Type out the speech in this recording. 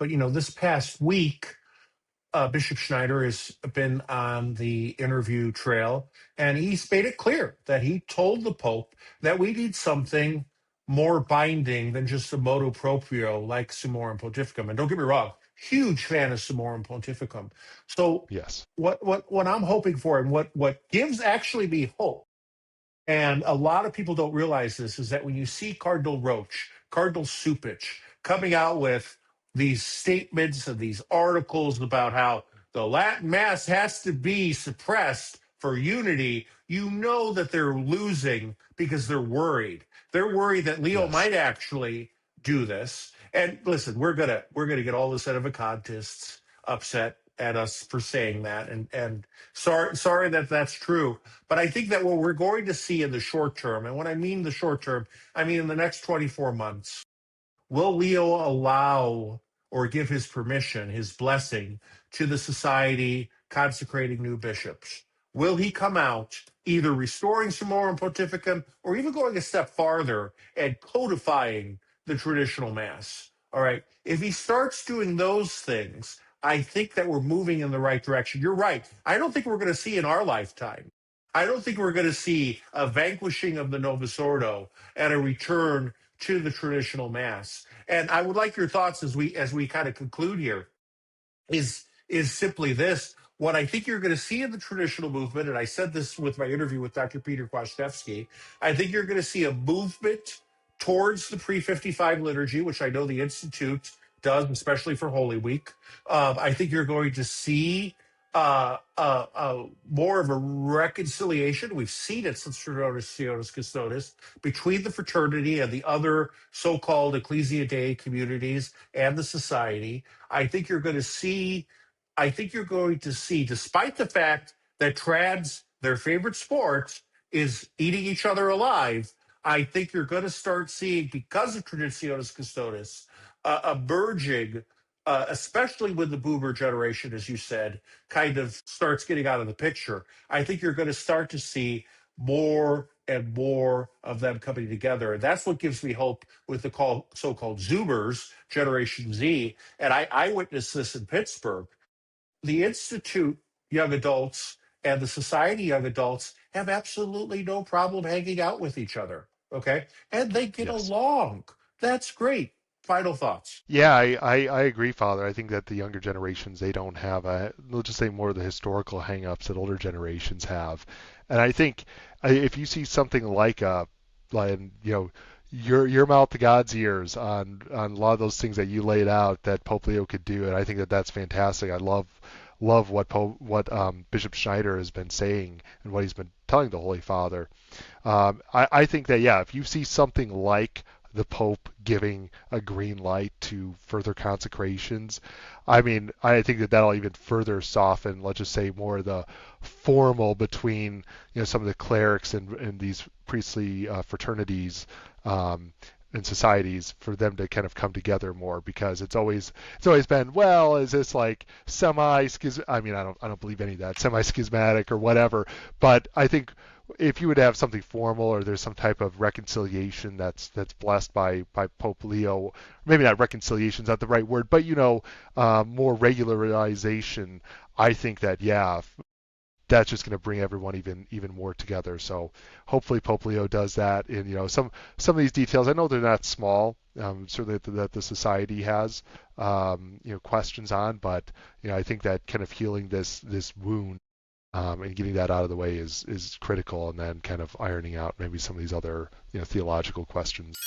But, this past week, Bishop Schneider has been on the interview trail, and he's made it clear that he told the Pope that we need something more binding than just a motu proprio like Summorum Pontificum. And don't get me wrong, huge fan of Summorum Pontificum. So Yes. what I'm hoping for, and what gives actually me hope, and a lot of people don't realize this, is that when you see Cardinal Roach, Cardinal Supich coming out with these statements and these articles about how the Latin Mass has to be suppressed for unity, you know that they're losing because they're worried. They're worried that Leo Yes. might actually do this. And listen, we're gonna get all the sedevacantists upset at us for saying that, and sorry that that's true. But I think that what we're going to see in the short term, and when I mean the short term, I mean in the next 24 months, will Leo allow or give his permission, his blessing to the society consecrating new bishops? Will he come out either restoring Summorum Pontificum or even going a step farther and codifying the traditional Mass? All right. If he starts doing those things, I think that we're moving in the right direction. You're right. I don't think we're going to see in our lifetime. I don't think we're going to see a vanquishing of the Novus Ordo and a return to the traditional Mass. And I would like your thoughts as we kind of conclude here. Is simply this: what I think you're going to see in the traditional movement, and I said this with my interview with Dr. Peter Kwasniewski, I think you're going to see a movement towards the pre-55 liturgy, which I know the Institute does, especially for Holy Week. I think you're going to see more of a reconciliation. We've seen it since Sionis Custodes between the fraternity and the other so-called Ecclesia Dei communities and the society. I think you're going to see, despite the fact that trads, their favorite sport, is eating each other alive, I think you're going to start seeing, because of Traditionis Custodes, a merging, especially when the boomer generation, as you said, kind of starts getting out of the picture. I think you're going to start to see more and more of them coming together. And that's what gives me hope with the so-called Zoomers, Generation Z. And I witnessed this in Pittsburgh. The Institute young adults and the society young adults have absolutely no problem hanging out with each other. Okay. And they get Yes. along. That's great. Final thoughts. Yeah, I agree, Father. I think that the younger generations, they don't have let's just say more of the historical hang-ups that older generations have. And I think if you see something like your mouth to God's ears on a lot of those things that you laid out that Pope Leo could do, and I think that that's fantastic. I love what Bishop Schneider has been saying and what he's been telling the Holy Father. I think that, yeah, if you see something like the Pope giving a green light to further consecrations, I mean, I think that that'll even further soften, let's just say, more of the formal between some of the clerics and these priestly fraternities and societies, for them to kind of come together more, because it's always been, well, is this like semi schism? I mean, I don't believe any of that, semi schismatic or whatever, but I think if you would have something formal, or there's some type of reconciliation that's blessed by Pope Leo, maybe not reconciliation is not the right word, but more regularization, I think that, yeah, that's just going to bring everyone even more together. So hopefully Pope Leo does that. And some of these details, I know they're not small, certainly that the society has questions on, but I think that kind of healing this wound, and getting that out of the way is critical, and then kind of ironing out maybe some of these other theological questions.